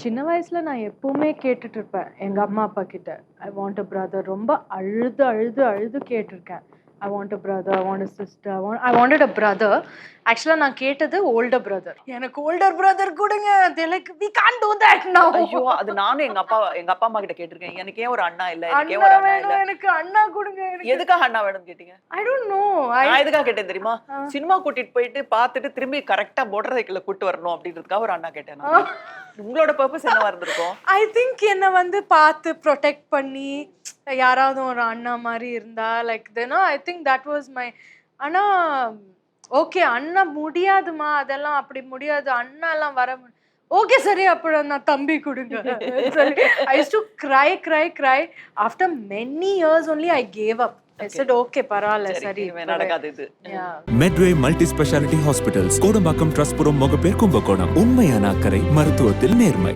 சின்ன வயசுல நான் எப்பவுமே கேட்டுட்டு இருப்பேன் எங்க அம்மா அப்பா கிட்ட. I want a brother. ரொம்ப அழுது அழுது அழுது கேட்டிருக்கேன். I want a brother, I want a sister, I wanted a brother. ஆக்சுவலா நான் கேட்டது ஓல்டர் பிரதர். எனக்கு ஓல்டர் பிரதர் கொடுங்க. Like we can't do that now. ஐயோ அது நானும் எங்க அப்பா அம்மா கிட்ட கேட்டிருக்கேன். எனக்கு ஏன் ஒரு அண்ணா இல்ல, எனக்கு ஏன் அண்ணா ஒரு அண்ணா இல்ல. வேணும், எனக்கு அண்ணா கொடுங்க. எதுக்காக அண்ணா வேணும்னு கேட்டீங்க? I don't know. நான் எதுக்காக கேட்டேன் தெரியுமா? சினிமா கூட்டிட்டு போயிட்டு பார்த்துட்டு திரும்பி கரெக்டா மோட்டார் சைக்கிள்ல கூட்டு வரணும் அப்படின்றதுக்காக ஒரு அண்ணா கேட்டேன் நான். உங்களோட பர்பஸ் என்னவா இருந்திருக்கும்? ஐ திங்க் என்ன வந்து பார்த்து ப்ரொடெக்ட் பண்ணி யாராவது ஒரு அண்ணா மாதிரி இருந்தா like then no I think that was my. ஆனா ஓகே அண்ணா முடியாதுமா, அதெல்லாம் அப்படி முடியாது, அண்ணா எல்லாம் வர ஓகே சரி அப்புறம் நான் தம்பி கொடுங்க. I use to cry cry cry after many years only I gave up. I said okay பரவாயில்ல சரி நடக்காது இது. Medway Multi Speciality Hospitals Kodambakkam Trustpuram Mogappair Kumbakonam. உண்மையான அக்கறை மருத்துவத்தில் நேர்மை.